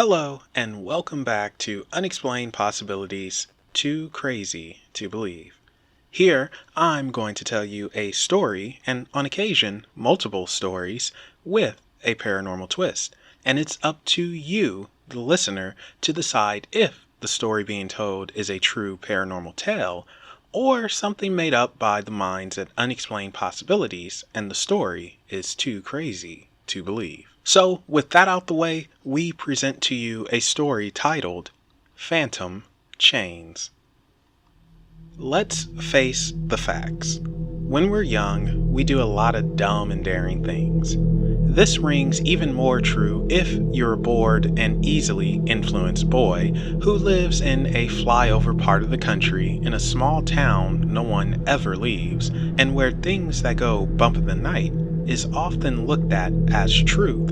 Hello, and welcome back to Unexplained Possibilities, Too Crazy to Believe. Here, I'm going to tell you a story, and on occasion, multiple stories, with a paranormal twist. And it's up to you, the listener, to decide if the story being told is a true paranormal tale, or something made up by the minds at Unexplained Possibilities, and the story is too crazy to believe. So, with that out the way, we present to you a story titled Phantom Chains. Let's face the facts. When we're young, we do a lot of dumb and daring things. This rings even more true if you're a bored and easily influenced boy who lives in a flyover part of the country in a small town no one ever leaves, and where things that go bump in the night is often looked at as truth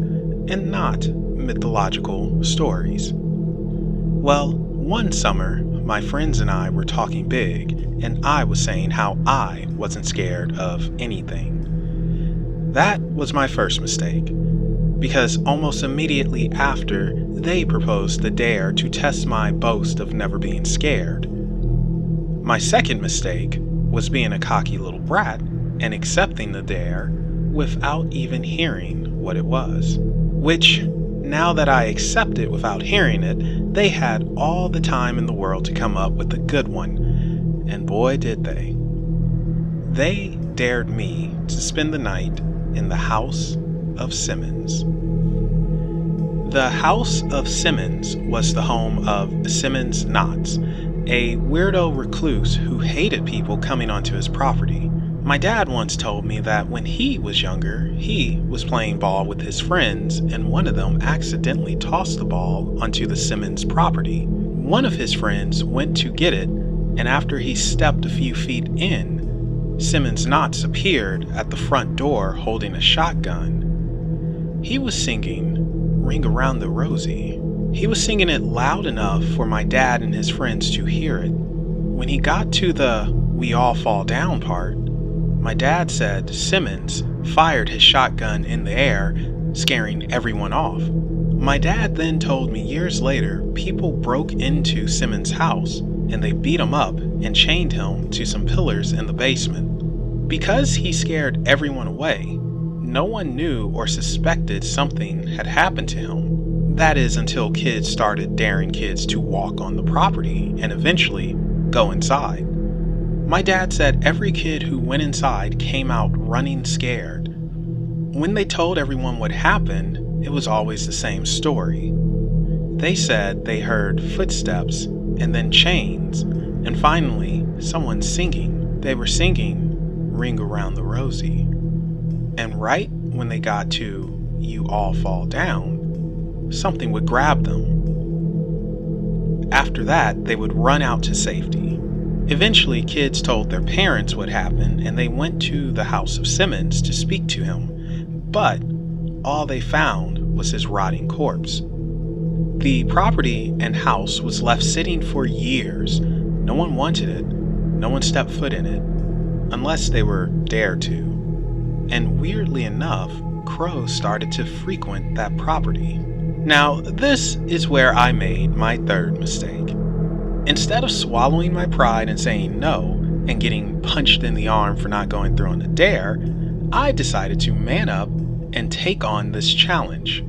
and not mythological stories. Well, one summer, my friends and I were talking big, and I was saying how I wasn't scared of anything. That was my first mistake, because almost immediately after, they proposed the dare to test my boast of never being scared. My second mistake was being a cocky little brat and accepting the dare without even hearing what it was. Which, now that I accept it without hearing it, they had all the time in the world to come up with a good one. And boy did they. They dared me to spend the night in the House of Simmons. The House of Simmons was the home of Simmons Knotts, a weirdo recluse who hated people coming onto his property. My dad once told me that when he was younger, he was playing ball with his friends and one of them accidentally tossed the ball onto the Simmons property. One of his friends went to get it, and after he stepped a few feet in, Simmons Knotts appeared at the front door holding a shotgun. He was singing Ring Around the Rosie. He was singing it loud enough for my dad and his friends to hear it. When he got to the "We All Fall Down" part, my dad said Simmons fired his shotgun in the air, scaring everyone off. My dad then told me years later people broke into Simmons' house and they beat him up and chained him to some pillars in the basement. Because he scared everyone away, no one knew or suspected something had happened to him. That is until kids started daring kids to walk on the property and eventually go inside. My dad said every kid who went inside came out running scared. When they told everyone what happened, it was always the same story. They said they heard footsteps and then chains, and finally someone singing. They were singing Ring Around the Rosie. And right when they got to You All Fall Down, something would grab them. After that, they would run out to safety. Eventually, kids told their parents what happened and they went to the House of Simmons to speak to him, but all they found was his rotting corpse. The property and house was left sitting for years. No one wanted it, no one stepped foot in it, unless they were dared to. And weirdly enough, crows started to frequent that property. Now, this is where I made my third mistake. Instead of swallowing my pride and saying no and getting punched in the arm for not going through on the dare, I decided to man up and take on this challenge.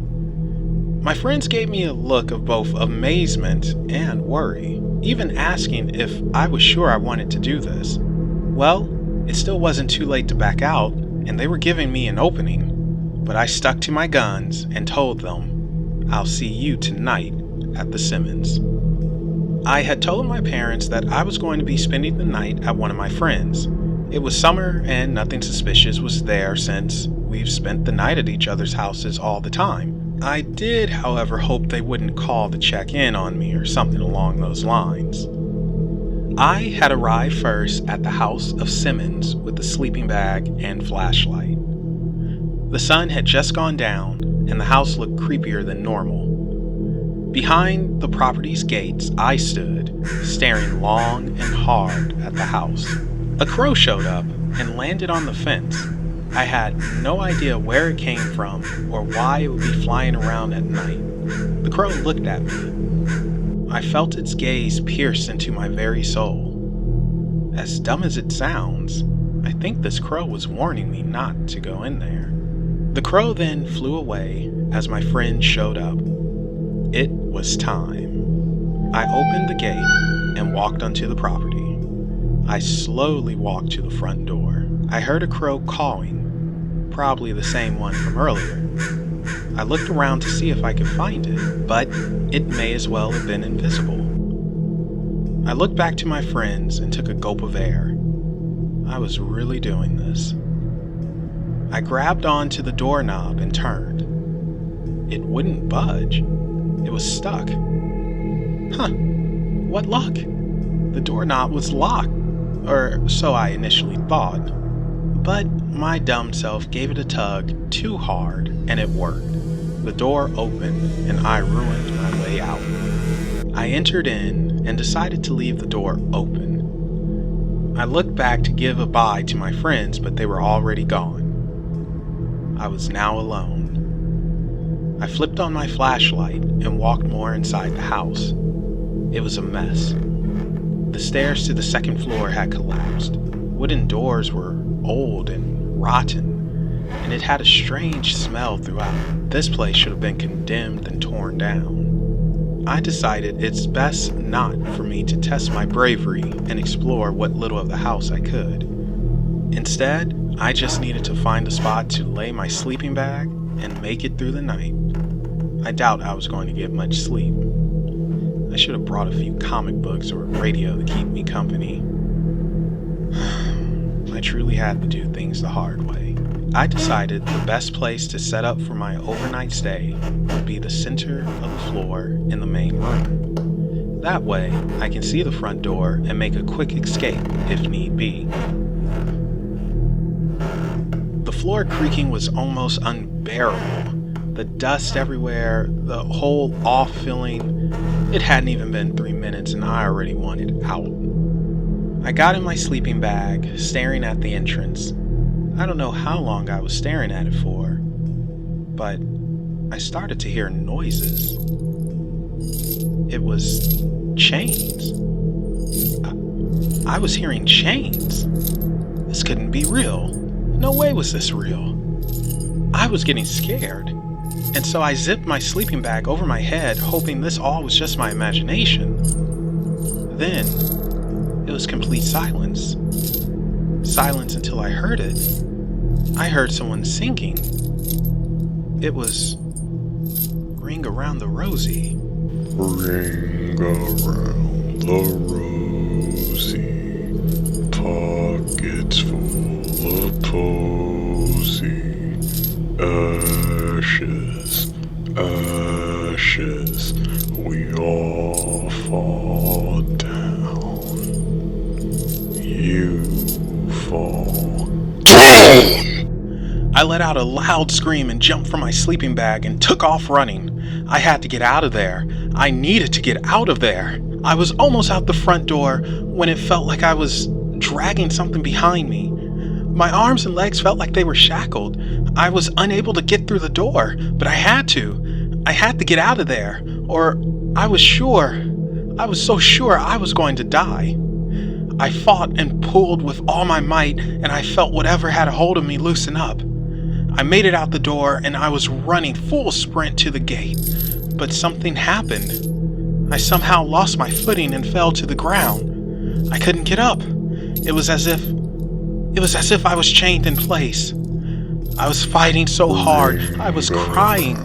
My friends gave me a look of both amazement and worry, even asking if I was sure I wanted to do this. Well, it still wasn't too late to back out, and they were giving me an opening, but I stuck to my guns and told them, "I'll see you tonight at the Simmons." I had told my parents that I was going to be spending the night at one of my friends. It was summer and nothing suspicious was there since we've spent the night at each other's houses all the time. I did, however, hope they wouldn't call to check in on me or something along those lines. I had arrived first at the House of Simmons with a sleeping bag and flashlight. The sun had just gone down and the house looked creepier than normal. Behind the property's gates, I stood, staring long and hard at the house. A crow showed up and landed on the fence. I had no idea where it came from or why it would be flying around at night. The crow looked at me. I felt its gaze pierce into my very soul. As dumb as it sounds, I think this crow was warning me not to go in there. The crow then flew away as my friend showed up. It was time. I opened the gate and walked onto the property. I slowly walked to the front door. I heard a crow cawing, probably the same one from earlier. I looked around to see if I could find it, but it may as well have been invisible. I looked back to my friends and took a gulp of air. I was really doing this. I grabbed onto the doorknob and turned. It wouldn't budge. It was stuck. Huh, what luck? The doorknob was locked, or so I initially thought. But my dumb self gave it a tug too hard, and it worked. The door opened, and I ruined my way out. I entered in and decided to leave the door open. I looked back to give a bye to my friends, but they were already gone. I was now alone. I flipped on my flashlight and walked more inside the house. It was a mess. The stairs to the second floor had collapsed. Wooden doors were old and rotten, and it had a strange smell throughout. This place should have been condemned and torn down. I decided it's best not for me to test my bravery and explore what little of the house I could. Instead, I just needed to find a spot to lay my sleeping bag and make it through the night. I doubt I was going to get much sleep. I should have brought a few comic books or a radio to keep me company. I truly had to do things the hard way. I decided the best place to set up for my overnight stay would be the center of the floor in the main room. That way, I can see the front door and make a quick escape if need be. The floor creaking was almost unbearable. The dust everywhere, the whole off feeling. It hadn't even been 3 minutes and I already wanted out. I got in my sleeping bag, staring at the entrance. I don't know how long I was staring at it for, but I started to hear noises. It was chains. I was hearing chains. This couldn't be real. No way was this real. I was getting scared, and so I zipped my sleeping bag over my head, hoping this all was just my imagination. Then, it was complete silence. Silence until I heard it. I heard someone singing. It was Ring Around the Rosie. Ring around the rosy, pockets full of posy. Ashes, ashes, we all fall down. You fall down. I let out a loud scream and jumped from my sleeping bag and took off running. I had to get out of there. I needed to get out of there. I was almost out the front door when it felt like I was dragging something behind me. My arms and legs felt like they were shackled. I was unable to get through the door, but I had to. I had to get out of there, or I was so sure I was going to die. I fought and pulled with all my might, and I felt whatever had a hold of me loosen up. I made it out the door, and I was running full sprint to the gate, but something happened. I somehow lost my footing and fell to the ground. I couldn't get up. It was as if I was chained in place. I was fighting so hard. I was crying.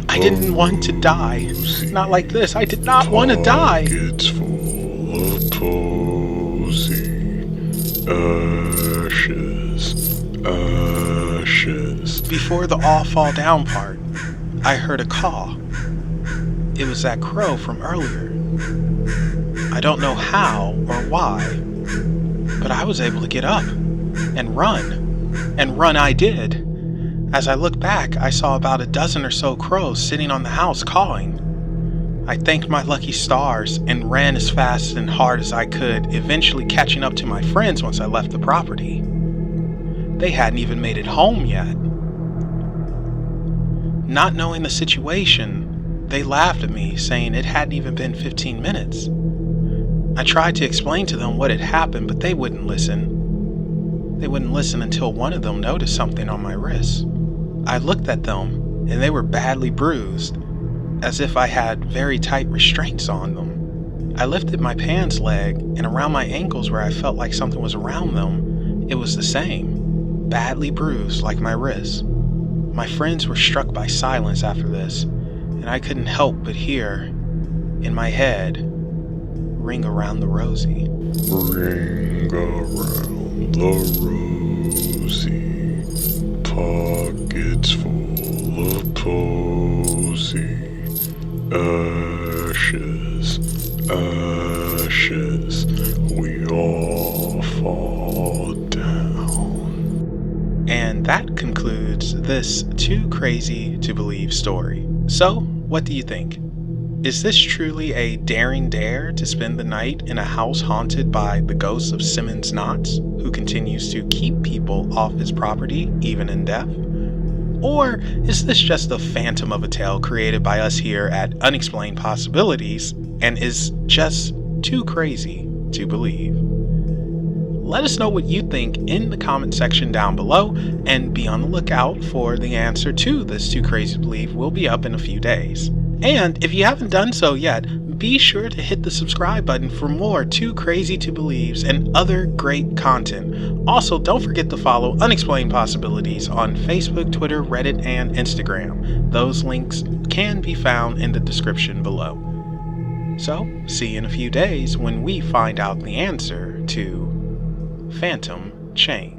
I didn't want to die. Not like this. I did not want to die. Pockets full of posy. Ashes, ashes. Before the all fall down part, I heard a call. It was that crow from earlier. I don't know how or why, but I was able to get up and run. And run I did. As I looked back, I saw about a dozen or so crows sitting on the house cawing. I thanked my lucky stars and ran as fast and hard as I could, eventually catching up to my friends once I left the property. They hadn't even made it home yet. Not knowing the situation, They laughed at me, saying it hadn't even been 15 minutes. I tried to explain to them what had happened, but they wouldn't listen. They wouldn't listen until one of them noticed something on my wrist. I looked at them, and they were badly bruised, as if I had very tight restraints on them. I lifted my pants leg, and around my ankles where I felt like something was around them, it was the same, badly bruised like my wrist. My friends were struck by silence after this, and I couldn't help but hear, in my head, "Ring around the rosy." Ring around the rosy, pockets full of posy. Ashes, ashes, we all fall down. And that concludes this Too Crazy to Believe story. So, what do you think? Is this truly a daring dare to spend the night in a house haunted by the ghost of Simmons Knotts, who continues to keep people off his property even in death? Or is this just the phantom of a tale created by us here at Unexplained Possibilities and is just too crazy to believe? Let us know what you think in the comment section down below, and be on the lookout for the answer to this Too Crazy to Believe will be up in a few days. And if you haven't done so yet, be sure to hit the subscribe button for more Too Crazy to Believes and other great content. Also, don't forget to follow Unexplained Possibilities on Facebook, Twitter, Reddit, and Instagram. Those links can be found in the description below. So, see you in a few days when we find out the answer to Phantom Chain.